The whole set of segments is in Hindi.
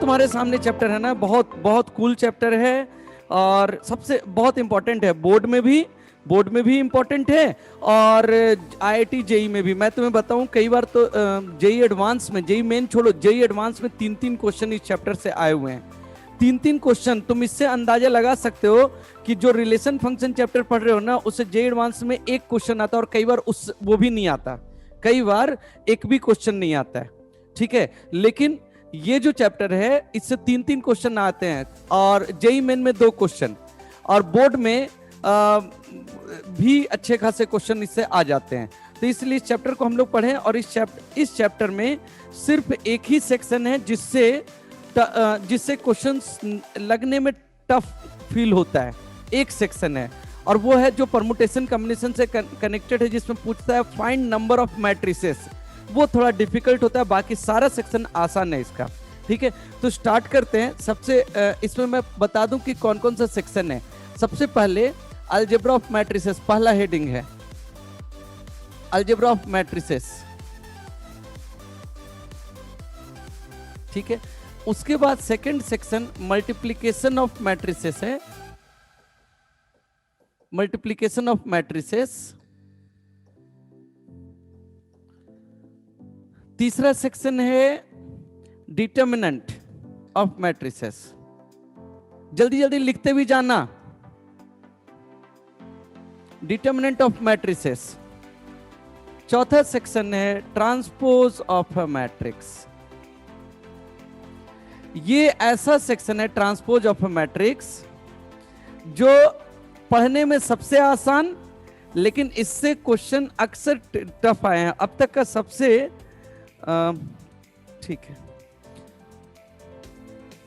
तुम्हारे सामने चैप्टर है ना, बहुत बहुत कूल चैप्टर है और सबसे बहुत इंपॉर्टेंट है, बोर्ड में भी इंपॉर्टेंट है और आईआईटी जेई में भी। मैं तुम्हें बताऊं, कई बार तो जेई एडवांस में, जेई मेन छोड़ो, जेई एडवांस में 3-3 क्वेश्चन इस चैप्टर से आए हुए हैं। 3-3 क्वेश्चन। तुम इससे अंदाजा लगा सकते हो कि जो रिलेशन फंक्शन चैप्टर पढ़ रहे हो ना, उससे जेई एडवांस में एक क्वेश्चन आता है और कई बार वो भी नहीं आता, कई बार एक भी क्वेश्चन नहीं आता है। ठीक है, लेकिन ये जो चैप्टर है इससे 3-3 क्वेश्चन आते हैं और जेई मेन में 2 क्वेश्चन और बोर्ड में भी अच्छे खासे क्वेश्चन इससे आ जाते हैं। तो इसलिए इस चैप्टर को हम लोग पढ़ें और इस चैप्टर में सिर्फ एक ही सेक्शन है जिससे क्वेश्चंस लगने में टफ फील होता है, एक सेक्शन है और वो है जो परमुटेशन कॉम्बिनेशन से कनेक्टेड है, जिसमें पूछता है फाइंड नंबर ऑफ मैट्रिसेस। वो थोड़ा डिफिकल्ट होता है, बाकी सारा सेक्शन आसान है इसका। ठीक है, तो स्टार्ट करते हैं। सबसे इसमें मैं बता दूं कि कौन कौन सा सेक्शन है। सबसे पहले अलजेब्रा ऑफ मैट्रिसेस, पहला हेडिंग है अलजेब्रा ऑफ मैट्रिसेस। ठीक है, उसके बाद second section multiplication of matrices है, मल्टीप्लिकेशन ऑफ मैट्रिसेस। तीसरा सेक्शन है डिटर्मिनेंट ऑफ मैट्रिसेस। जल्दी जल्दी लिखते भी जाना, डिटर्मिनेंट ऑफ मैट्रिसेस। चौथा सेक्शन है ट्रांसपोज ऑफ अ मैट्रिक्स। ये ऐसा सेक्शन है ट्रांसपोज ऑफ अ मैट्रिक्स जो पढ़ने में सबसे आसान, लेकिन इससे क्वेश्चन अक्सर टफ आए हैं अब तक का सबसे। ठीक है,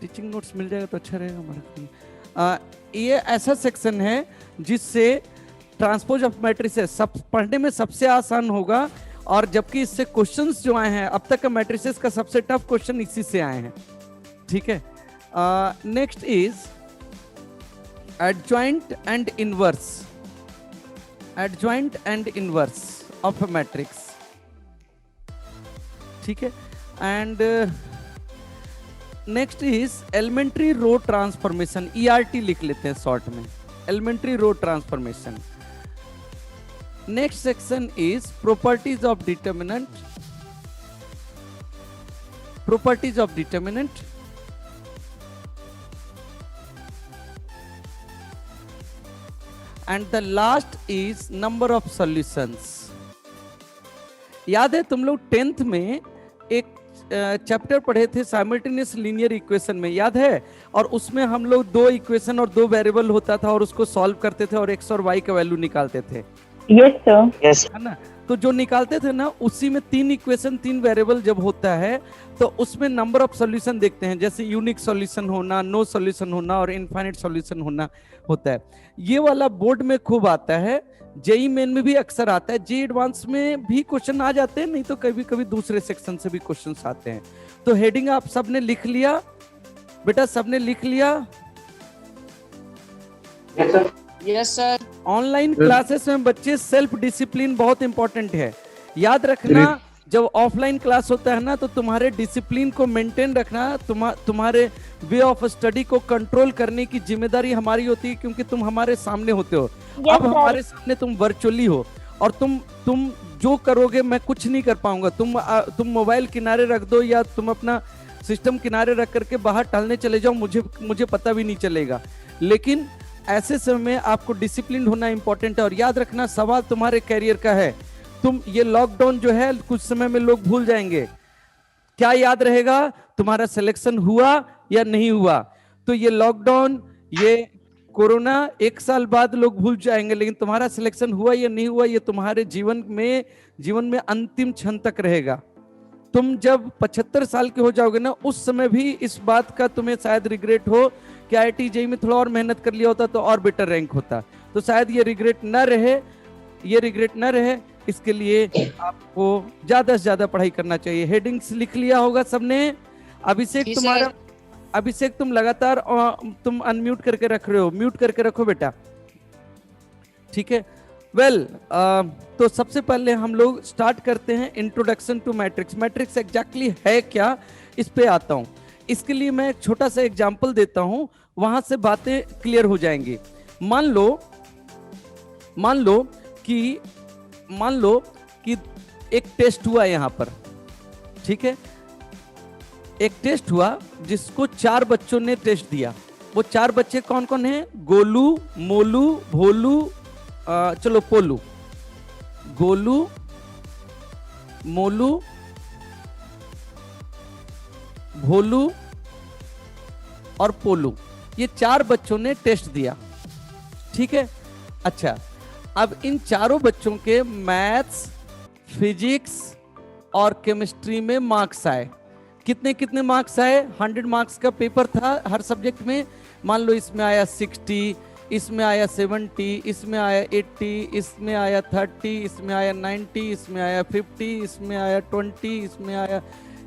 टीचिंग नोट्स मिल जाएगा तो अच्छा रहेगा हमारे। ये ऐसा सेक्शन है जिससे ट्रांसपोज ऑफ मैट्रिसेस सब पढ़ने में सबसे आसान होगा और जबकि इससे क्वेश्चंस जो आए हैं अब तक का मैट्रिसेस का सबसे टफ क्वेश्चन इसी से आए हैं। ठीक है, next is adjoint and inverse, adjoint and inverse of a matrix. ठीक है, and next is elementary row transformation, ERT लिख लेते हैं शॉर्ट में, elementary row transformation. Next section is properties of determinant, properties of determinant. And the last is number of solutions. याद है तुम लोग 10th में एक चैप्टर पढ़े थे साइमल्टेनियस लीनियर इक्वेशन में, याद है? और उसमें हम लोग 2 इक्वेशन और 2 वेरिएबल होता था और उसको सॉल्व करते थे और x और y का वैल्यू निकालते थे। यस सर, यस, है ना? तो जो निकालते थे ना, उसी में 3 इक्वेशन 3 वेरिएबल जब होता है तो उसमें नंबर ऑफ सॉल्यूशन देखते हैं, जैसे यूनिक सॉल्यूशन होना, नो सॉल्यूशन होना और इनफाइनाइट सॉल्यूशन होना होता है। ये वाला बोर्ड में खूब आता है, जेई मेन में भी अक्सर आता है, जेई एडवांस में भी क्वेश्चन आ जाते हैं, नहीं तो कभी कभी दूसरे सेक्शन से भी क्वेश्चंस आते हैं। तो हेडिंग आप सबने लिख लिया बेटा, सबने लिख लिया? Yes sir. ऑनलाइन क्लासेस में बच्चे सेल्फ डिसिप्लिन बहुत इंपॉर्टेंट है, याद रखना। जब ऑफलाइन क्लास होता है ना तो तुम्हारे डिसिप्लिन को मेंटेन रखना, तुम्हारे वे ऑफ स्टडी को कंट्रोल करने की जिम्मेदारी हमारी होती है, क्योंकि तुम हमारे सामने होते हो। अब हमारे सामने तुम वर्चुअली हो और तुम जो करोगे मैं कुछ नहीं कर पाऊंगा। तुम मोबाइल किनारे रख दो या तुम अपना सिस्टम किनारे रख करके बाहर टहलने चले जाओ, मुझे पता भी नहीं चलेगा। लेकिन ऐसे समय में आपको डिसिप्लिन होना इंपॉर्टेंट है। और याद रखना, सवाल तुम्हारे कैरियर का है। तुम ये लॉकडाउन जो है कुछ समय में लोग भूल जाएंगे, क्या याद रहेगा? तुम्हारा सिलेक्शन हुआ या नहीं हुआ। तो ये लॉकडाउन, ये कोरोना 1 साल बाद लोग भूल जाएंगे, लेकिन तुम्हारा सिलेक्शन हुआ या नहीं हुआ ये तुम्हारे जीवन में अंतिम क्षण तक रहेगा। तुम जब 75 साल के हो जाओगे ना, उस समय भी इस बात का तुम्हें शायद रिग्रेट हो कि IIT जेईई में थोड़ा और मेहनत कर लिया होता तो और बेटर रैंक होता। तो शायद ये रिग्रेट ना रहे, इसके लिए आपको ज्यादा से ज्यादा पढ़ाई करना चाहिए। हेडिंग्स लिख लिया होगा सबने? अभिषेक तुम लगातार तुम अनम्यूट करके रख रहे हो, म्यूट करके रखो बेटा, ठीक है? तो सबसे पहले हम लोग स्टार्ट करते हैं introduction to matrix. Matrix exactly है क्या, इस पे आता हूं। इसके लिए मैं एक छोटा सा एग्जाम्पल देता हूं, वहां से बातें क्लियर हो जाएंगी। मान लो कि एक टेस्ट हुआ यहां पर, ठीक है, एक टेस्ट हुआ जिसको 4 बच्चों ने टेस्ट दिया। वो 4 बच्चे कौन कौन हैं? गोलू, मोलू, भोलू, चलो पोलू, गोलू, मोलू, भोलू और पोलू, ये 4 बच्चों ने टेस्ट दिया, ठीक है। अच्छा, अब इन चारों बच्चों के मैथ्स, फिजिक्स और केमिस्ट्री में मार्क्स आए। कितने कितने मार्क्स आए? 100 मार्क्स का पेपर था हर सब्जेक्ट में। मान लो इसमें आया 60, इसमें आया 70, इसमें आया 80, इसमें आया 30, इसमें आया 90, इसमें आया 50, इसमें आया 20, इसमें आया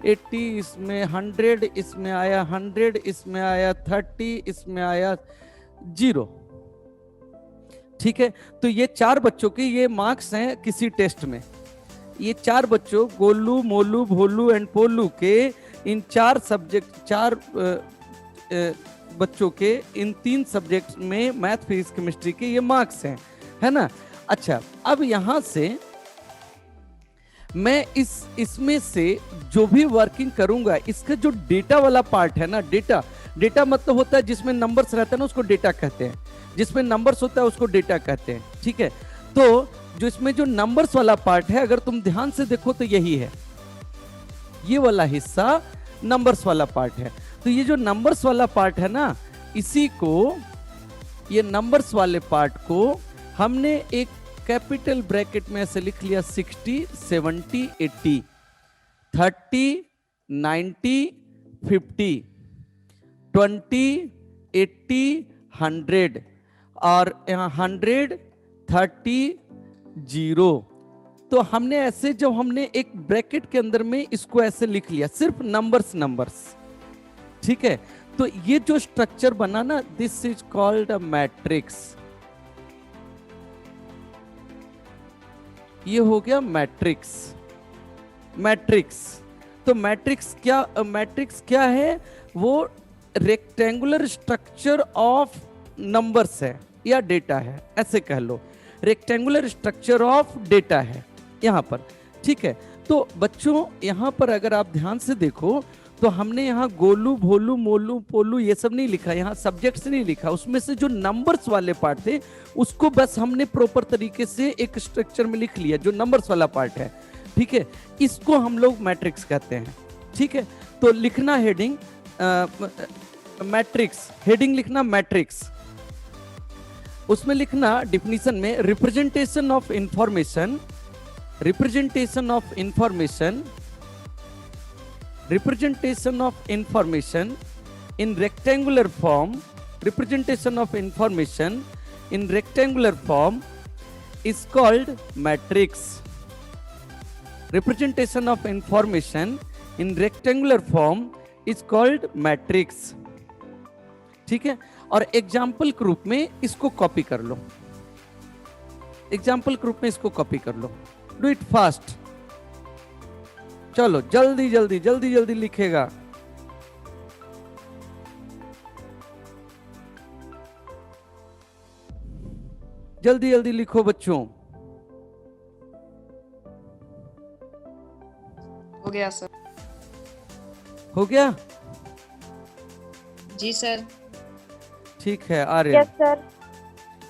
80, इसमें 100, इसमें आया 100, इसमें आया 30, इसमें आया 0, ठीक है। तो ये 4 बच्चों के ये मार्क्स हैं किसी टेस्ट में। ये 4 बच्चों, गोलू, मोलू, भोलू एंड पोलू के, इन 4 सब्जेक्ट, 4 बच्चों के इन 3 सब्जेक्ट में मैथ, फिजिक्स, केमिस्ट्री के ये मार्क्स हैं, है ना। अच्छा, अब यहां से मैं इसमें से जो भी वर्किंग करूंगा, इसका जो डेटा वाला पार्ट है ना, डेटा मतलब होता है जिसमें नंबर्स रहता है ना, उसको डेटा कहते हैं। जिसमें नंबर्स होता है उसको डेटा कहते हैं, ठीक है। तो जो इसमें जो नंबर्स वाला पार्ट है, अगर तुम ध्यान से देखो तो यही है, ये वाला हिस्सा नंबर्स वाला पार्ट है। तो ये जो नंबर्स वाला पार्ट है ना, इसी को, ये नंबर्स वाले पार्ट को हमने एक कैपिटल ब्रैकेट में ऐसे लिख लिया, 60, 70, 80, 30, 90, 50, 20, 80, 100 और यहाँ 100, 30, 0। तो हमने ऐसे, जब हमने एक ब्रैकेट के अंदर में इसको ऐसे लिख लिया, सिर्फ नंबर्स, ठीक है। तो ये जो स्ट्रक्चर बना ना, this is called a matrix. ये हो गया मैट्रिक्स। तो मैट्रिक्स क्या है? वो रेक्टेंगुलर स्ट्रक्चर ऑफ नंबर्स है या डेटा है, ऐसे कह लो। रेक्टेंगुलर स्ट्रक्चर ऑफ डेटा है यहां पर, ठीक है। तो बच्चों, यहां पर अगर आप ध्यान से देखो तो हमने यहाँ गोलू, भोलू, मोलू, पोलू ये सब नहीं लिखा, यहाँ सब्जेक्ट्स नहीं लिखा। उसमें से जो नंबर्स वाले पार्ट थे उसको बस हमने प्रॉपर तरीके से एक स्ट्रक्चर में लिख लिया, जो नंबर्स वाला पार्ट है, ठीक है। इसको हम लोग मैट्रिक्स कहते हैं, ठीक है। तो लिखना हेडिंग मैट्रिक्स, हेडिंग लिखना मैट्रिक्स, उसमें लिखना डिफिनीशन में representation of information in rectangular form, representation of information in rectangular form is called matrix. Representation of information in rectangular form is called matrix, ठीक है। और एग्जाम्पल के रूप में इसको कॉपी कर लो, एग्जाम्पल के रूप में इसको कॉपी कर लो। डू इट फास्ट, चलो जल्दी जल्दी जल्दी जल्दी लिखेगा। जल्दी जल्दी लिखो बच्चों। हो गया सर। हो गया? जी सर। ठीक है आर्यन। Yes sir.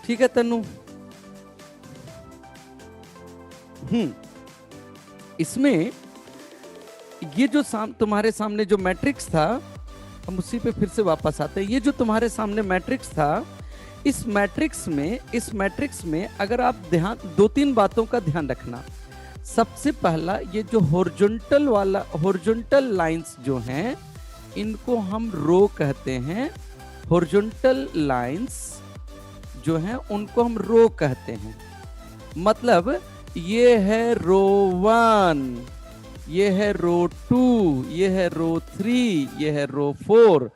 ठीक है तनु। इसमें ये जो तुम्हारे सामने जो मैट्रिक्स था, हम उसी पे फिर से वापस आते हैं। ये जो तुम्हारे सामने मैट्रिक्स था, इस मैट्रिक्स में अगर आप ध्यान, 2-3 बातों का ध्यान रखना। सबसे पहला, ये जो हॉरिजॉन्टल लाइंस जो हैं, इनको हम रो कहते हैं। हॉरिजॉन्टल लाइंस जो हैं उनको हम रो कहते हैं। मतलब ये है रो 1, ये है रो 2, ये है रो 3, ये है रो 4।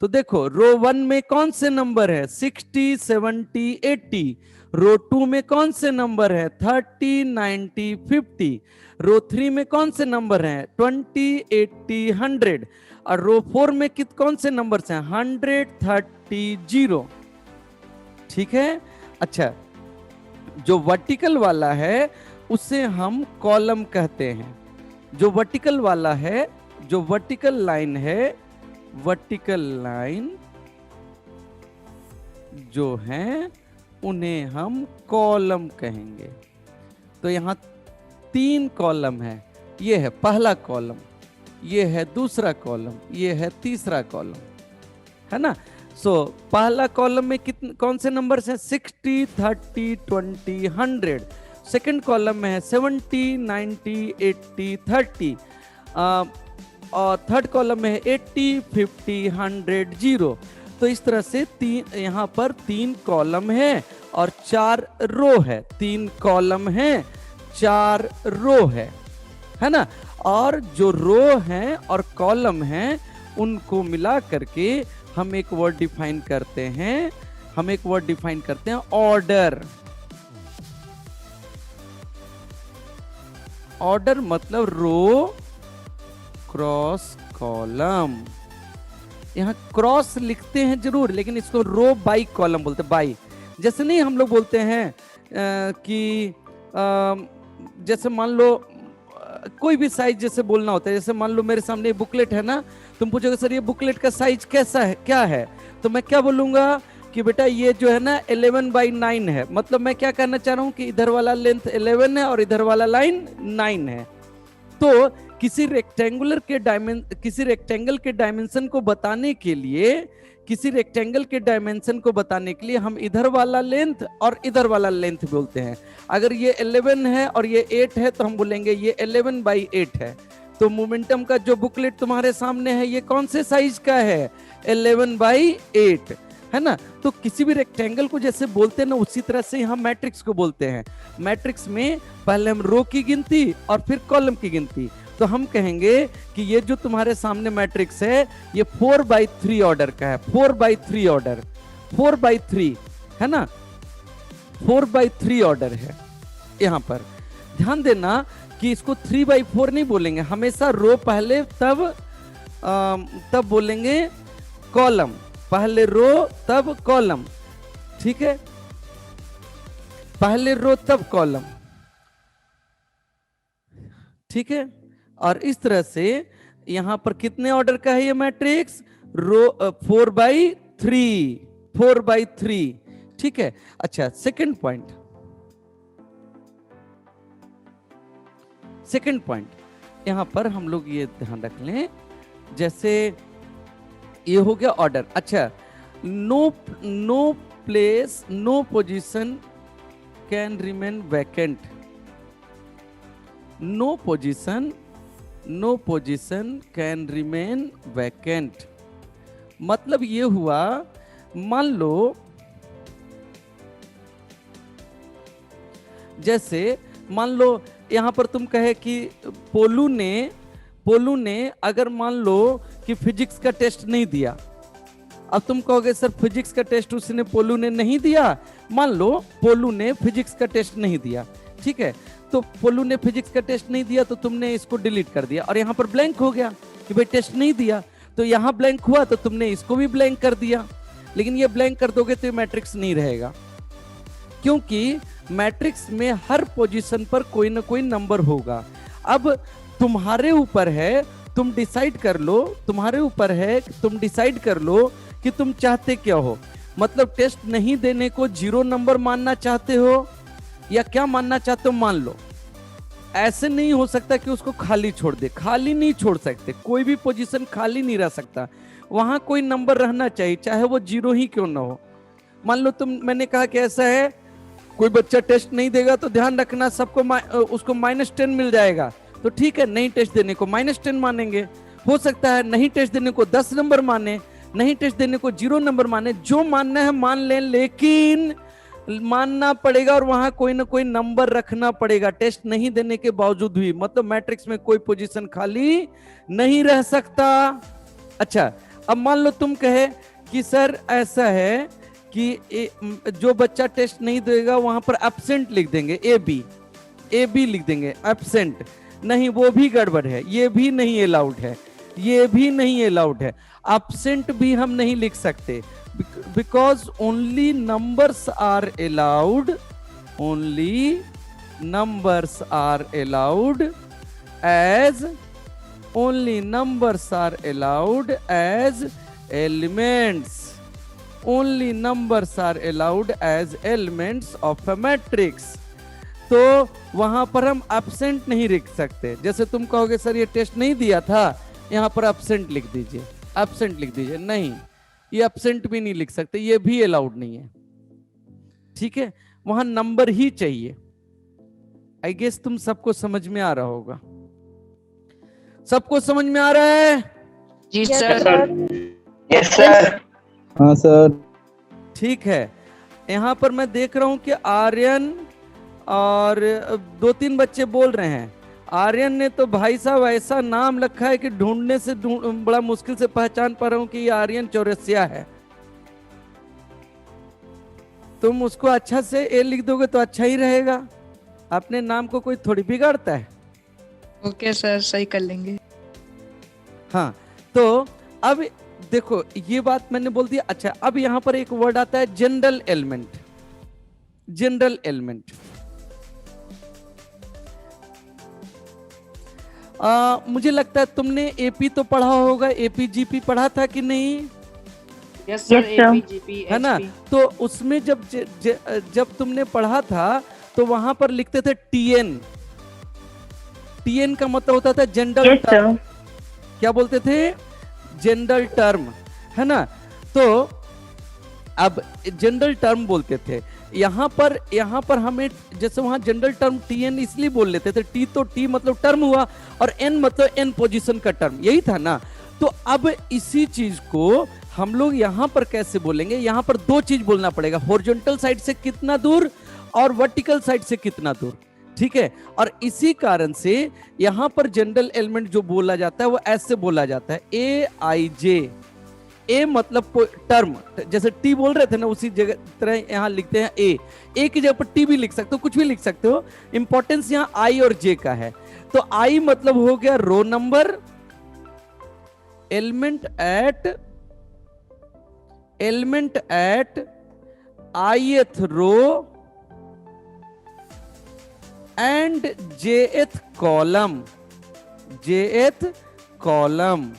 तो देखो रो 1 में कौन से नंबर है? 60, 70, 80। रो 2 में कौन से नंबर है? 30, 90, 50। रो 3 में कौन से नंबर हैं? 20, 80, 100। और रो 4 में कौन से नंबर हैं? 100, 30, 0। ठीक है। अच्छा, जो वर्टिकल वाला है उसे हम कॉलम कहते हैं। जो वर्टिकल वाला है, जो वर्टिकल लाइन है, वर्टिकल लाइन जो है उन्हें हम कॉलम कहेंगे। तो यहां 3 कॉलम है। ये है पहला कॉलम, ये है दूसरा कॉलम, ये है तीसरा कॉलम, है ना। सो पहला कॉलम में कौन से नंबर्स हैं? 60, 30, 20, 100। सेकंड कॉलम में है 70, 90, 80, 30। और थर्ड कॉलम में है 80, 50, 100, 0। तो इस तरह से यहाँ पर 3 कॉलम है और 4 रो है। 3 कॉलम है, 4 रो है ना। और जो रो हैं और कॉलम हैं उनको मिला करके हम एक वर्ड डिफाइन करते हैं। हम एक वर्ड डिफाइन करते हैं, ऑर्डर। ऑर्डर मतलब रो क्रॉस कॉलम। यहाँ क्रॉस लिखते हैं जरूर, लेकिन इसको रो बाई कॉलम बोलते हैं। बाई जैसे नहीं हम लोग बोलते हैं कि जैसे मान लो कोई भी साइज जैसे बोलना होता है। जैसे मान लो मेरे सामने बुकलेट है ना, तुम पूछोगे सर ये बुकलेट का साइज कैसा है, क्या है, तो मैं क्या बोलूंगा कि बेटा ये जो है ना 11/9 है। मतलब मैं क्या कहना चाह रहा हूं कि इधर वाला लेंथ 11 है और इधर वाला लाइन 9 है। तो किसी रेक्टेंगल के डायमेंशन को बताने के लिए हम इधर वाला लेंथ और इधर वाला लेंथ बोलते हैं। अगर ये 11 है और ये 8 है तो हम बोलेंगे ये 11/8 है। तो मोमेंटम का जो बुकलेट तुम्हारे सामने है ये कौन से साइज का है? 11/8, है ना। तो किसी भी रेक्टेंगल को जैसे बोलते हैं ना, उसी तरह से हम मैट्रिक्स को बोलते हैं। मैट्रिक्स में पहले हम रो की गिनती और फिर कॉलम की गिनती। तो हम कहेंगे कि ये जो तुम्हारे सामने मैट्रिक्स है ये 4/3 ऑर्डर का है। 4/3 ऑर्डर, 4/3 है ना, 4/3 ऑर्डर है। यहां पर ध्यान देना कि इसको 3/4 नहीं बोलेंगे, हमेशा रो पहले तब बोलेंगे कॉलम। पहले रो तब कॉलम, ठीक है, पहले रो तब कॉलम, ठीक है। और इस तरह से यहां पर कितने ऑर्डर का है ये मैट्रिक्स? रो 4/3, 4/3, ठीक है। अच्छा, सेकंड पॉइंट यहां पर हम लोग ये ध्यान रख लें, जैसे ये हो गया ऑर्डर। अच्छा, no place, no position can remain vacant. No position can remain vacant मतलब ये हुआ, मान लो जैसे मान लो यहां पर तुम कहे कि पोलू ने अगर मान लो कि फिजिक्स का टेस्ट नहीं दिया। अब तुम कहोगे सर फिजिक्स का टेस्ट उसने पोलू ने नहीं दिया। मान लो पोलू ने फिजिक्स का टेस्ट नहीं दिया, ठीक है। तो पोलू ने फिजिक्स का टेस्ट नहीं दिया तो तुमने इसको डिलीट कर दिया और यहां पर ब्लैंक हो गया कि भाई टेस्ट नहीं दिया। तो यहां ब्लैंक हुआ तो तुमने इसको भी ब्लैंक कर दिया। लेकिन ये ब्लैंक कर दोगे तो ये मैट्रिक्स नहीं रहेगा, क्योंकि मैट्रिक्स में हर पोजीशन पर कोई ना कोई नंबर होगा। अब तुम्हारे ऊपर है, तुम डिसाइड कर लो, तुम्हारे ऊपर है, तुम डिसाइड कर लो कि तुम चाहते क्या हो। मतलब टेस्ट नहीं देने को 0 नंबर मानना चाहते हो या क्या मानना चाहते हो, मान लो। ऐसे नहीं हो सकता कि उसको खाली छोड़ दे, खाली नहीं छोड़ सकते, कोई भी पोजीशन खाली नहीं रह सकता, वहां कोई नंबर रहना चाहिए, चाहे वो 0 ही क्यों ना हो। मान लो मैंने कहा कि ऐसा है, कोई बच्चा टेस्ट नहीं देगा तो ध्यान रखना सबको उसको -10 मिल जाएगा। तो ठीक है, नहीं टेस्ट देने को -10 मानेंगे। हो सकता है नहीं टेस्ट देने को 10 नंबर माने, नहीं टेस्ट देने को 0 नंबर माने, जो मानना है मान लें, लेकिन मानना पड़ेगा और वहां कोई ना कोई नंबर रखना पड़ेगा टेस्ट नहीं देने के बावजूद भी। मतलब मैट्रिक्स में कोई पोजीशन खाली नहीं रह सकता। अच्छा, अब मान लो तुम कहे कि सर ऐसा है कि जो बच्चा टेस्ट नहीं देगा वहां पर एब्सेंट लिख देंगे, ए बी लिख देंगे, एब्सेंट नहीं, वो भी गड़बड़ है, ये भी नहीं अलाउड है, ये भी नहीं अलाउड है। एब्सेंट भी हम नहीं लिख सकते, because only numbers are allowed, only numbers are allowed as only numbers are allowed as elements, only numbers are allowed as elements of a matrix। तो वहां पर हम absent नहीं लिख सकते। जैसे तुम कहोगे सर ये टेस्ट नहीं दिया था, यहां पर absent लिख दीजिए, absent लिख दीजिए, नहीं, ये absent भी नहीं लिख सकते, ये भी अलाउड नहीं है, ठीक है। वहां नंबर ही चाहिए। आई गेस तुम सबको समझ में आ रहा होगा, सबको समझ में आ रहा है? जी सर। Yes sir. हाँ सर। ठीक है, यहां पर मैं देख रहा हूं कि आर्यन और 2-3 बच्चे बोल रहे हैं। आर्यन ने तो भाई साहब ऐसा नाम रखा है कि ढूंढने से बड़ा मुश्किल से पहचान पा रहा हूं कि ये आर्यन चौरसिया है। तुम उसको अच्छा से ए लिख दोगे तो अच्छा ही रहेगा, अपने नाम को कोई थोड़ी बिगाड़ता है। ओके सर, सही कर लेंगे। हाँ, तो अब देखो ये बात मैंने बोल दिया। अच्छा, अब यहां पर एक वर्ड आता है जनरल एलिमेंट। जनरल एलिमेंट मुझे लगता है तुमने एपी तो पढ़ा होगा, एपीजीपी पढ़ा था कि नहीं? Yes sir, Yes, sir. AP GP है ना? तो उसमें जब तुमने पढ़ा था तो वहां पर लिखते थे टीएन। टीएन का मतलब होता था जनरल यस टर्म। सर। क्या बोलते थे? जनरल टर्म, है ना? तो अब जनरल टर्म बोलते थे। यहाँ पर हमें जैसे वहां जनरल टर्म टीएन इसलिए बोल लेते थे, टी तो टी मतलब टर्म हुआ और एन मतलब एन पोजीशन का टर्म, यही था ना? तो अब इसी चीज को हम लोग यहां पर कैसे बोलेंगे? यहां पर 2 चीज बोलना पड़ेगा, हॉरिजॉन्टल साइड से कितना दूर और वर्टिकल साइड से कितना दूर, ठीक है। और इसी कारण से यहां पर जनरल एलिमेंट जो बोला जाता है वो ऐसे बोला जाता है ए आई जे। ए मतलब टर्म, जैसे टी बोल रहे थे ना उसी जगह तरह यहां लिखते हैं ए की जगह पर टी भी लिख सकते हो, कुछ भी लिख सकते हो। इंपॉर्टेंस यहां आई और जे का है। तो आई मतलब हो गया row number, element at ith row and jth column,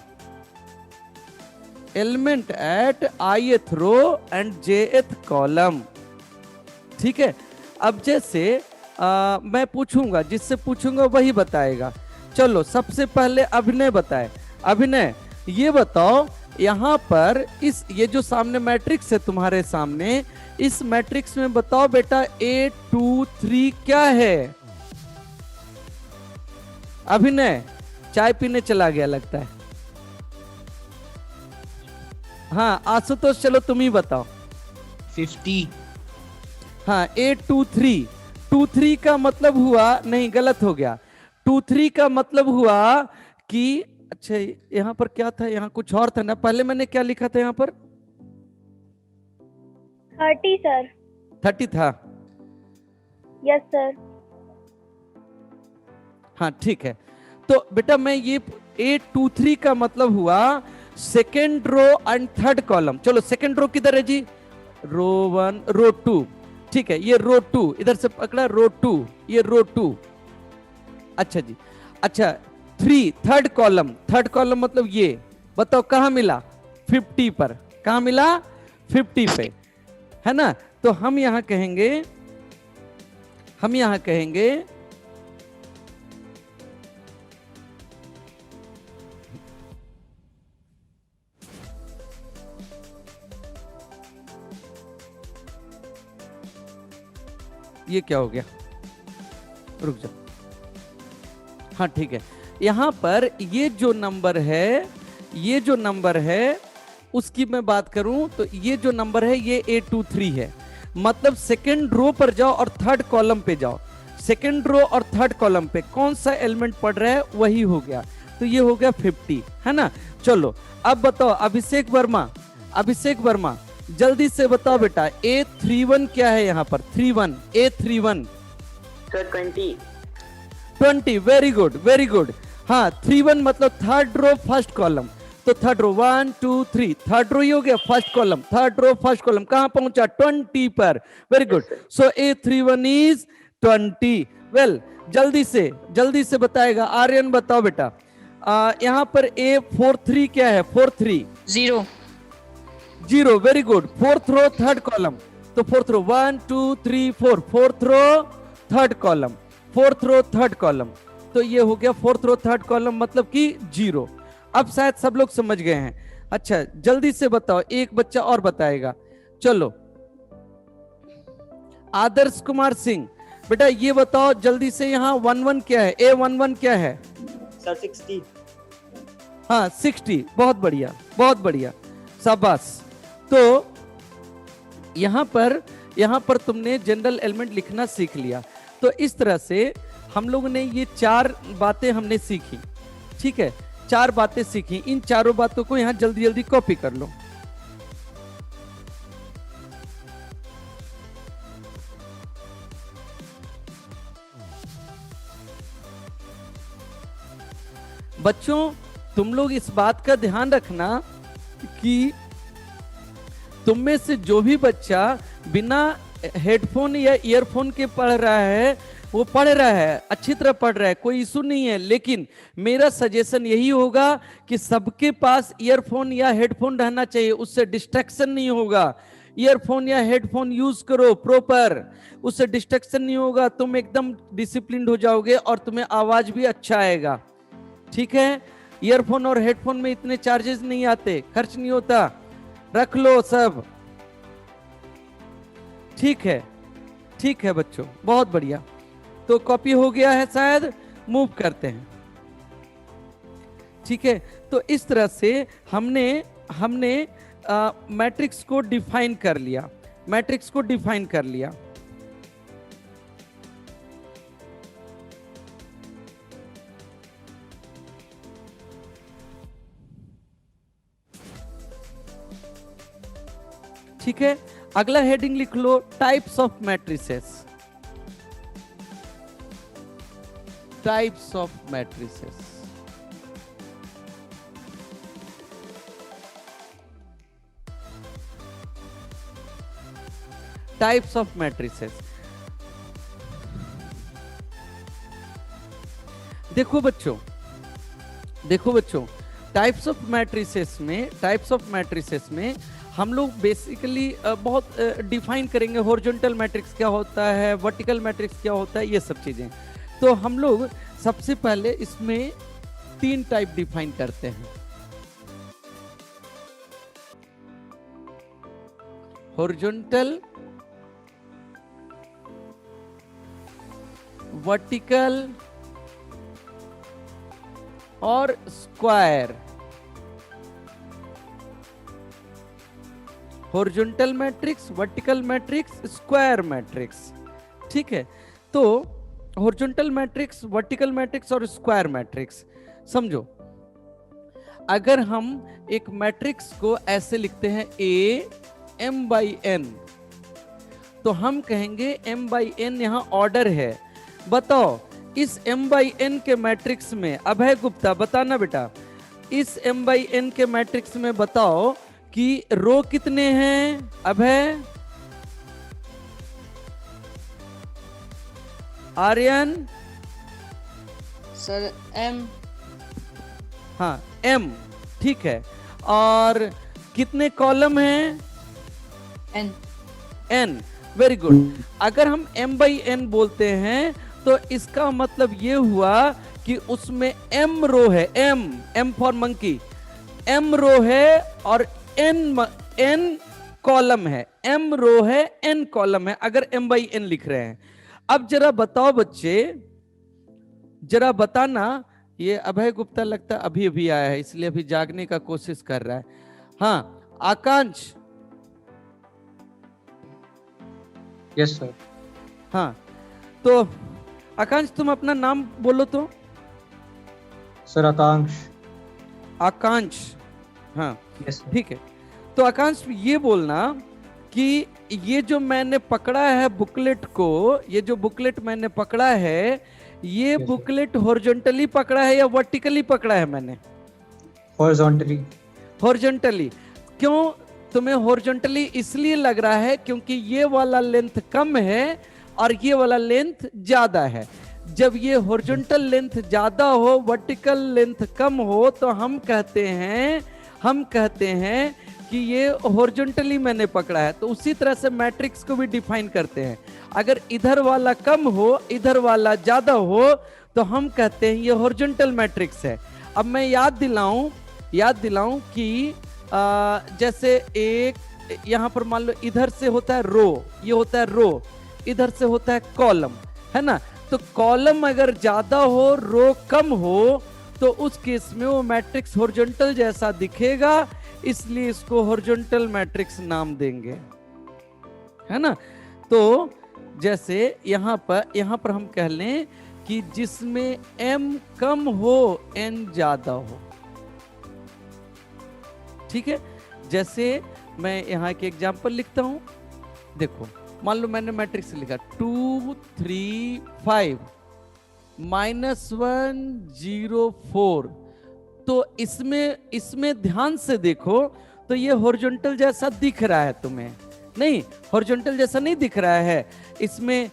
element at ith row and jth column, ठीक है। अब जैसे मैं पूछूंगा, जिससे पूछूंगा वही बताएगा। चलो सबसे पहले अभिनय बताए। अभिनय ये बताओ, यहां पर ये जो सामने मैट्रिक्स है तुम्हारे सामने, इस मैट्रिक्स में बताओ बेटा 8 2 3 क्या है? अभिनय चाय पीने चला गया लगता है। हाँ आशुतोष, चलो तुम ही बताओ। 50। हाँ 8 2 3, 2 3 का मतलब हुआ, नहीं गलत हो गया। 2 3 का मतलब हुआ कि अच्छा यहां पर क्या था, यहां कुछ और था ना। पहले मैंने क्या लिखा था यहां पर? 30 सर। 30 था। Yes sir. हाँ ठीक है। तो बेटा मैं ये 8 2 3 का मतलब हुआ second row and third column. चलो सेकेंड रो किधर है जी? रो 1 रो 2, ठीक है। ये रो 2 इधर से पकड़ा, रो 2, ये रो 2। अच्छा जी। अच्छा 3 थर्ड कॉलम मतलब ये बताओ कहां मिला? 50 पर। कहां मिला? 50 पे, है ना? तो हम यहां कहेंगे ये क्या हो गया, रुक जाओ। हाँ ठीक है, यहां पर ये जो नंबर है उसकी मैं बात करूं तो ये जो नंबर है ये 823 है। मतलब सेकेंड रो पर जाओ और थर्ड कॉलम पे जाओ। सेकेंड रो और थर्ड कॉलम पे कौन सा एलिमेंट पड़ रहा है वही हो गया। तो ये हो गया 50, है ना? चलो अब बताओ अभिषेक वर्मा जल्दी से बताओ बेटा, A31 क्या है यहाँ पर? 31, A31 sir 20। 20, very good very good. हाँ, 31 मतलब थर्ड रो फर्स्ट कॉलम, तो थर्ड रो 1 2 3, थर्ड रो ही हो गया, first column, third row first column कहां पहुंचा? 20 पर। Very good. So A31 is 20। Well, जल्दी से बताएगा। आर्यन बताओ बेटा, यहां पर A43 क्या है? 43 0 0, very good. Fourth row third column, तो fourth row 1 2 3 4, fourth row third column, fourth row third column, तो ये हो गया फोर्थ रो थर्ड कॉलम मतलब कि 0। अब शायद सब लोग समझ गए हैं। अच्छा, जल्दी से बताओ, एक बच्चा और बताएगा। चलो, आदर्श कुमार सिंह बेटा ये बताओ जल्दी से, यहाँ 11 क्या है? A11 क्या है? सर 60। हाँ 60, बहुत बढ़िया बहुत बढ़िया, शाबाश। तो यहां पर तुमने जनरल एलिमेंट लिखना सीख लिया। तो इस तरह से हम लोगों ने ये 4 बातें हमने सीखी, ठीक है? 4 बातें सीखी। इन चारों बातों को यहां जल्दी जल्दी कॉपी कर लो। बच्चों, तुम लोग इस बात का ध्यान रखना कि तुम में से जो भी बच्चा बिना हेडफोन या ईयरफोन के पढ़ रहा है, वो पढ़ रहा है, अच्छी तरह पढ़ रहा है, कोई इशू नहीं है। लेकिन मेरा सजेशन यही होगा कि सबके पास ईयरफोन या हेडफोन रहना चाहिए, उससे डिस्ट्रैक्शन नहीं होगा। ईयरफोन या हेडफोन यूज करो प्रॉपर, उससे डिस्ट्रैक्शन नहीं होगा, तुम एकदम डिसिप्लिन्ड हो जाओगे और तुम्हें आवाज भी अच्छा आएगा, ठीक है? ईयरफोन और हेडफोन में इतने चार्जेस नहीं आते, खर्च नहीं होता, रख लो सब, ठीक है बच्चों, बहुत बढ़िया। तो कॉपी हो गया है शायद, मूव करते हैं, ठीक है? तो इस तरह से हमने मैट्रिक्स को डिफाइन कर लिया, मैट्रिक्स को डिफाइन कर लिया। ठीक है, अगला हेडिंग लिख लो, types of matrices. Types of matrices. Types of matrices. देखो बच्चों, टाइप्स ऑफ मैट्रिसेस में हम लोग बेसिकली बहुत डिफाइन करेंगे, हॉरिजॉन्टल मैट्रिक्स क्या होता है, वर्टिकल मैट्रिक्स क्या होता है, ये सब चीजें। तो हम लोग सबसे पहले इसमें 3 टाइप डिफाइन करते हैं, हॉरिजॉन्टल, वर्टिकल और square. Horizontal matrix, vertical matrix, square matrix, ठीक है? तो हॉरिजॉन्टल मैट्रिक्स, वर्टिकल मैट्रिक्स और स्क्वायर मैट्रिक्स समझो। अगर हम एक मैट्रिक्स को ऐसे लिखते हैं A m/n, तो हम कहेंगे m/n यहां ऑर्डर है। बताओ इस m/n के मैट्रिक्स में, अभय गुप्ता बताना बेटा, इस m/n के मैट्रिक्स में बताओ कि रो कितने हैं? अभय, आर्यन, सर M हाँ m, ठीक है। और कितने कॉलम हैं? N n, very good. अगर हम m/n बोलते हैं तो इसका मतलब ये हुआ कि उसमें m रो है, m फॉर मंकी, m रो है और n कॉलम है, m रो है, n कॉलम है, अगर m/n लिख रहे हैं। अब जरा बताओ बच्चे, जरा बताना, ये अभय गुप्ता लगता अभी अभी आया है इसलिए अभी जागने का कोशिश कर रहा है। हाँ आकांक्ष, यस सर। हाँ तो आकांक्ष तुम अपना नाम बोलो तो। सर आकांक्ष। आकांक्ष, हाँ यस सर। ठीक है। तो आकांश ये बोलना कि ये जो मैंने पकड़ा है बुकलेट को, ये जो बुकलेट मैंने पकड़ा है, ये Yes, sir. बुकलेट हॉरिजॉन्टली पकड़ा है या वर्टिकली पकड़ा है मैंने? Horizontally. हॉरिजॉन्टली। क्यों तुम्हें हॉरिजॉन्टली इसलिए लग रहा है क्योंकि ये वाला लेंथ कम है और ये वाला लेंथ ज्यादा है। जब ये हॉरिजॉन्टल लेंथ ज्यादा हो, वर्टिकल लेंथ कम हो, तो हम कहते हैं कि ये हॉरिजॉन्टली मैंने पकड़ा है। तो उसी तरह से मैट्रिक्स को भी डिफाइन करते हैं। अगर इधर वाला कम हो, इधर वाला ज्यादा हो, तो हम कहते हैं ये हॉरिजॉन्टल मैट्रिक्स है। अब मैं याद दिलाऊं कि जैसे एक यहाँ पर मान लो इधर से होता है रो, ये होता है रो, इधर से होता है कॉलम, है ना। तो कॉलम अगर ज्यादा हो, रो कम हो, तो उस केस में वो मैट्रिक्स हॉरिजॉन्टल जैसा दिखेगा, इसलिए इसको हॉरिजॉन्टल मैट्रिक्स नाम देंगे, है ना। तो जैसे यहाँ पर हम कह लें कि जिसमें m कम हो n ज्यादा हो, ठीक है। जैसे मैं यहाँ एक एग्जांपल लिखता हूं, देखो मान लो मैंने मैट्रिक्स लिखा 2 3 5 -1 0 4। तो इसमें ध्यान से देखो तो ये हॉरिजॉन्टल जैसा दिख रहा है तुम्हें? नहीं, हॉरिजॉन्टल जैसा नहीं दिख रहा है। इसमें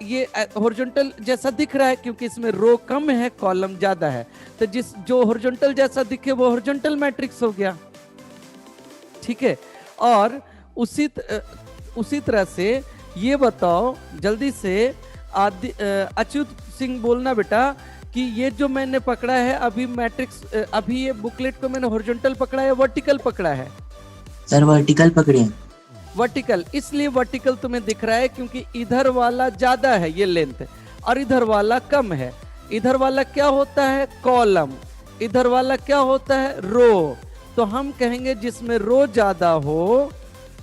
ये हॉरिजॉन्टल जैसा दिख रहा है क्योंकि इसमें रो कम है, कॉलम ज्यादा है। तो जो हॉरिजॉन्टल जैसा दिखे वो हॉरिजॉन्टल मैट्रिक्स हो गया, ठीक है। और उसी तरह से ये बताओ जल्दी से अच्युत सिंह बोलना बेटा कि ये जो मैंने पकड़ा है अभी मैट्रिक्स, अभी ये बुकलेट को मैंने हॉरिजॉन्टल पकड़ा है या वर्टिकल पकड़ा है? सर वर्टिकल पकड़े हैं। वर्टिकल, इसलिए वर्टिकल तुम्हें दिख रहा है क्योंकि इधर वाला ज्यादा है ये लेंथ और इधर वाला कम है। इधर वाला क्या होता है? कॉलम। इधर वाला क्या होता है? रो। तो हम कहेंगे जिसमें रो ज्यादा हो,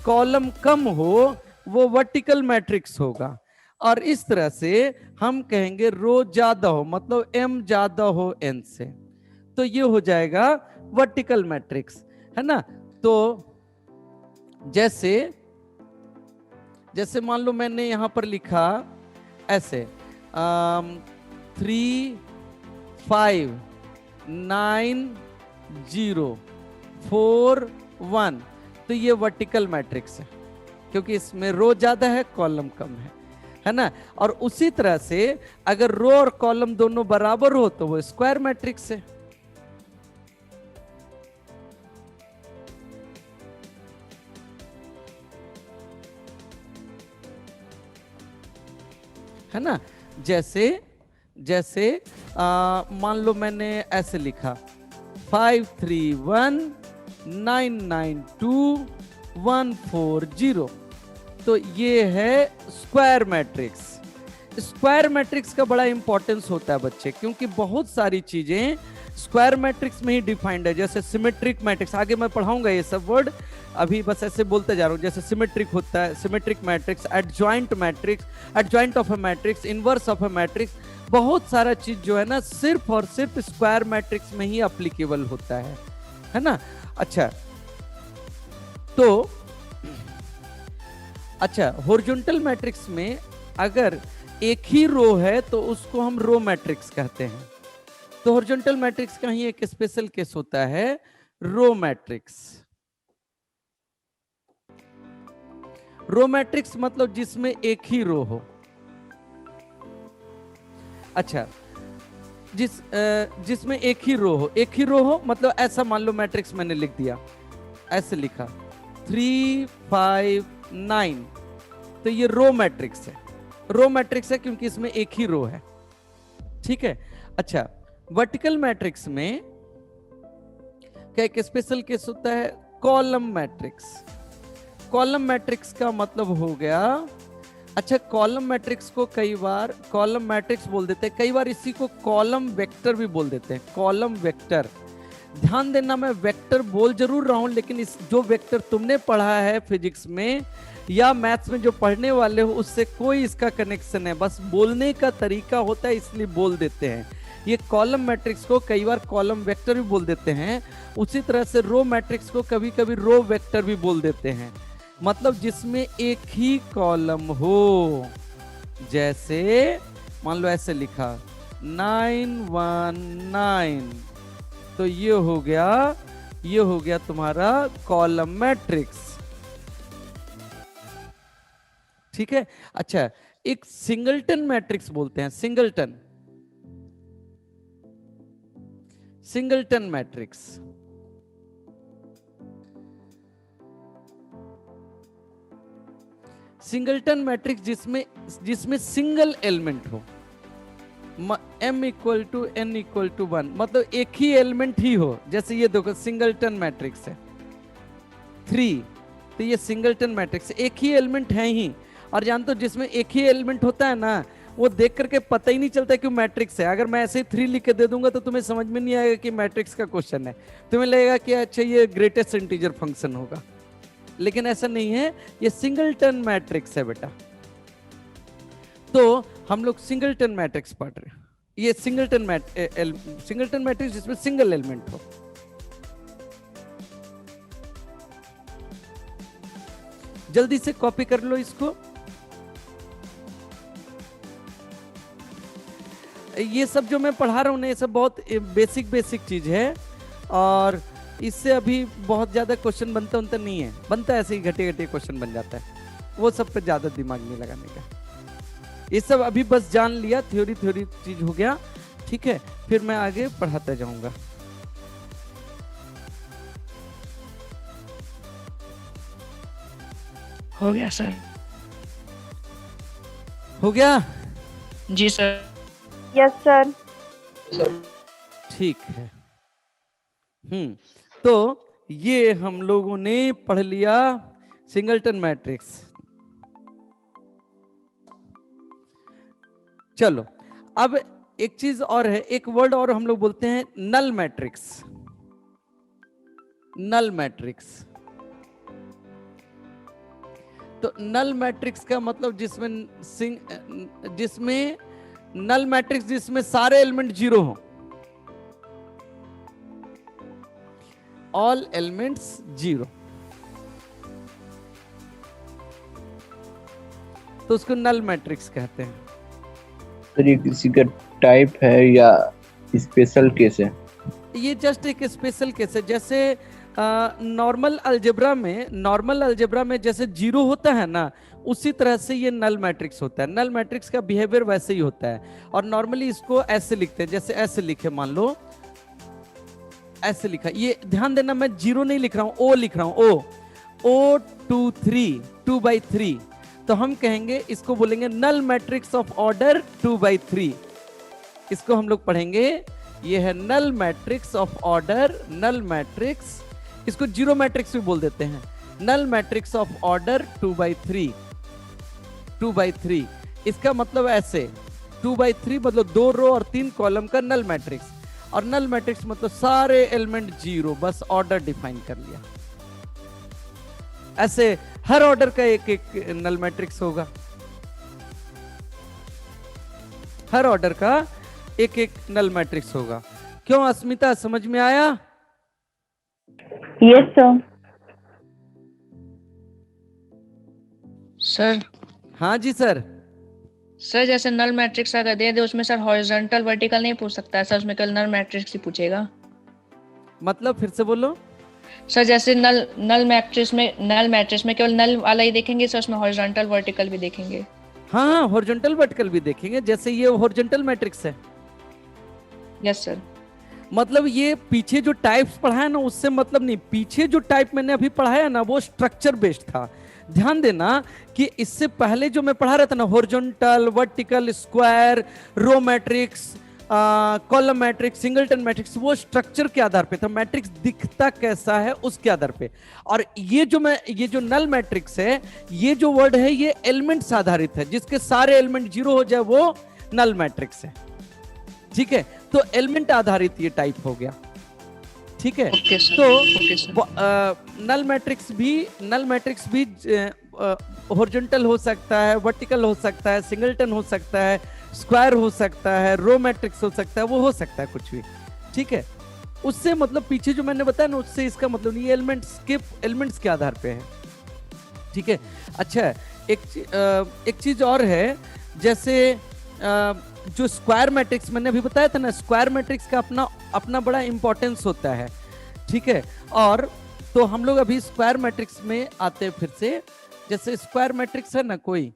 कॉलम कम हो, वो वर्टिकल मैट्रिक्स होगा। और इस तरह से हम कहेंगे रो ज्यादा हो, मतलब m ज्यादा हो n से, तो ये हो जाएगा वर्टिकल मैट्रिक्स, है ना। तो जैसे मान लो मैंने यहां पर लिखा ऐसे 3 5 9 0 4 1, तो ये वर्टिकल मैट्रिक्स है क्योंकि इसमें रो ज्यादा है, कॉलम कम है ना। और उसी तरह से अगर रो और कॉलम दोनों बराबर हो तो वो स्क्वायर मैट्रिक्स है ना। जैसे मान लो मैंने ऐसे लिखा 5 3 1 9 9 2 1 4 0, तो ये है स्क्वायर मैट्रिक्स। स्क्वायर मैट्रिक्स का बड़ा इंपॉर्टेंस होता है बच्चे, क्योंकि बहुत सारी चीजें स्क्वायर मैट्रिक्स में ही डिफाइंड है। जैसे सिमेट्रिक मैट्रिक्स, आगे मैं पढ़ाऊंगा ये सब वर्ड, अभी बस ऐसे बोलते जा रहा हूँ। जैसे सिमेट्रिक होता है, symmetric matrix, adjoint matrix, adjoint of A matrix, inverse of A matrix, बहुत सारा चीज जो है ना सिर्फ और सिर्फ स्क्वायर मैट्रिक्स में ही एप्लीकेबल होता है ना। अच्छा, हॉरिजॉन्टल मैट्रिक्स में अगर एक ही रो है तो उसको हम रो मैट्रिक्स कहते हैं। तो हॉरिजॉन्टल मैट्रिक्स का ही एक स्पेशल केस होता है, रो मैट्रिक्स। रो मैट्रिक्स मतलब जिसमें एक ही रो हो। अच्छा, जिसमें एक ही रो हो मतलब ऐसा मान लो मैट्रिक्स मैंने लिख दिया, ऐसे लिखा 3 5 9, तो ये रो मैट्रिक्स है। रो मैट्रिक्स है क्योंकि इसमें एक ही रो है, ठीक है। अच्छा, वर्टिकल मैट्रिक्स में क्या एक स्पेशल केस होता है, कॉलम मैट्रिक्स। कॉलम मैट्रिक्स का मतलब हो गया, अच्छा कॉलम मैट्रिक्स को कई बार कॉलम मैट्रिक्स बोल देते हैं, कई बार इसी को कॉलम वेक्टर भी बोल देते हैं, कॉलम वेक्टर। ध्यान देना, मैं वेक्टर बोल जरूर रहा हूं, लेकिन इस जो वेक्टर तुमने पढ़ा है फिजिक्स में या मैथ्स में जो पढ़ने वाले हो उससे कोई इसका कनेक्शन है, बस बोलने का तरीका होता है इसलिए बोल देते हैं। ये कॉलम मैट्रिक्स को कई बार कॉलम वेक्टर भी बोल देते हैं, उसी तरह से रो मैट्रिक्स को कभी कभी रो वेक्टर भी बोल देते हैं, मतलब जिसमें एक ही कॉलम हो। जैसे मान लो ऐसे लिखा 919, तो ये हो गया तुम्हारा कॉलम मैट्रिक्स। ठीक है। अच्छा, एक सिंगलटन मैट्रिक्स बोलते हैं, सिंगलटन मैट्रिक्स। सिंगलटन मैट्रिक्स जिसमें सिंगल एलिमेंट हो, m equal to n equal to 1, मतलब एक ही एलिमेंट ही हो। जैसे ये देखो सिंगलटन मैट्रिक्स है 3, तो ये सिंगलटन मैट्रिक्स एक ही एलिमेंट है ही। और जानते हो जिसमें एक ही एलिमेंट होता है ना, वो देख करके पता ही नहीं चलता कि मैट्रिक्स है। अगर मैं ऐसे ही 3 लिख के दे दूंगा तो तुम्हें समझ में नहीं आएगा कि मैट्रिक्स का क्वेश्चन है, तुम्हें लगेगा कि अच्छा ये ग्रेटेस्ट इंटीजर फंक्शन होगा, लेकिन ऐसा नहीं है, ये सिंगलटन मैट्रिक्स है बेटा। तो हम लोग सिंगलटन मैट्रिक्स पढ़ रहे हैं, ये सिंगलटन मैट्रिक्स जिसमें सिंगल एलिमेंट हो। जल्दी से कॉपी कर लो इसको। ये सब जो मैं पढ़ा रहा हूं ना, ये सब बहुत बेसिक चीज है, और इससे अभी बहुत ज्यादा क्वेश्चन बनता नहीं है, बनता है ऐसे ही घटे क्वेश्चन बन जाता है, वो सब पे ज्यादा दिमाग नहीं लगाने का। ये सब अभी बस जान लिया, थ्योरी चीज हो गया। ठीक है, फिर मैं आगे पढ़ाता जाऊंगा। हो गया सर। हो गया? जी सर। Yes sir. ठीक है। तो ये हम लोगों ने पढ़ लिया सिंगलटन मैट्रिक्स। चलो अब एक चीज और है, एक वर्ड और हम लोग बोलते हैं नल मैट्रिक्स। नल मैट्रिक्स, तो नल मैट्रिक्स का मतलब जिसमें नल मैट्रिक्स जिसमें सारे एलिमेंट 0 हो, ऑल एलिमेंट्स 0, तो उसको नल मैट्रिक्स कहते हैं। तो ये किसी का टाइप है या स्पेशल केस है? ये जस्ट एक स्पेशल केस है। जैसे नॉर्मल अलजेब्रा में जैसे 0 होता है ना, उसी तरह से ये नल मैट्रिक्स होता है। नल मैट्रिक्स का बिहेवियर वैसे ही होता है, और नॉर्मली इसको ऐसे लिखते हैं, जैसे ऐसे लिखे, मान लो ऐसे लिखा। ये ध्यान देना, मैं 0 नहीं लिख रहा हूं, O लिख रहा हूं, O 2 3 2/3। तो हम कहेंगे, इसको बोलेंगे नल मैट्रिक्स ऑफ ऑर्डर 2/3। इसको हम लोग पढ़ेंगे, ये है null matrix of order, null matrix, इसको 0 मैट्रिक्स भी बोल देते हैं, नल मैट्रिक्स ऑफ ऑर्डर 2/3। 2/3 इसका मतलब ऐसे, 2/3 मतलब 2 रो और 3 कॉलम का नल मैट्रिक्स, और नल मैट्रिक्स मतलब सारे एलिमेंट 0, बस ऑर्डर डिफाइन कर लिया। ऐसे हर ऑर्डर का एक नल मैट्रिक्स होगा, हर ऑर्डर का एक नल मैट्रिक्स होगा। क्यों अस्मिता, समझ में आया? Yes sir. सर हाँ जी सर। सर जैसे नल मैट्रिक्स अगर दे दे, उसमें सर हॉरिजॉन्टल वर्टिकल नहीं पूछ सकता है सर, उसमें केवल नल मैट्रिक्स ही पूछेगा। मतलब फिर से बोलो। सर जैसे नल मैट्रिक्स में केवल नल वाला ही देखेंगे सर, उसमें हॉरिजॉन्टल वर्टिकल भी देखेंगे। हाँ, हॉरिजॉन्टल वर्टिकल भी देखेंगे, जैसे ये हॉरिजॉन्टल मैट्रिक्स है। Yes sir. मतलब ये पीछे जो टाइप्स पढ़ाया ना, उससे मतलब नहीं, पीछे जो टाइप मैंने अभी पढ़ाया ना, वो स्ट्रक्चर बेस्ड था। ध्यान देना कि इससे पहले जो मैं पढ़ा रहा था ना, horizontal, vertical, square, row matrix, column matrix, singleton matrix, वो स्ट्रक्चर के आधार पे था, मैट्रिक्स दिखता कैसा है उसके आधार पे। और ये जो नल मैट्रिक्स है, ये जो वर्ड है, ये एलिमेंट्स आधारित है, जिसके सारे एलिमेंट 0 हो जाए वो नल मैट्रिक्स है। ठीक है, तो एलिमेंट आधारित ये टाइप हो गया। ठीक है, तो नल मैट्रिक्स भी हॉरिजॉन्टल हो सकता है, वर्टिकल हो सकता है, सिंगलटन हो सकता है, स्क्वायर हो सकता है, रो मैट्रिक्स हो सकता है, वो हो सकता है कुछ भी, ठीक है। उससे मतलब पीछे जो मैंने बताया ना, उससे इसका मतलब नहीं, एलिमेंट्स के आधार पे है, ठीक है। अच्छा, एक चीज और है, जैसे जो स्क्वायर मैट्रिक्स मैंने अभी बताया था ना, स्क्वायर मैट्रिक्स का अपना अपना बड़ा इंपॉर्टेंस होता है, ठीक है। और तो हम लोग अभी स्क्वायर मैट्रिक्स में आते हैं फिर से। जैसे स्क्वायर मैट्रिक्स है ना कोई,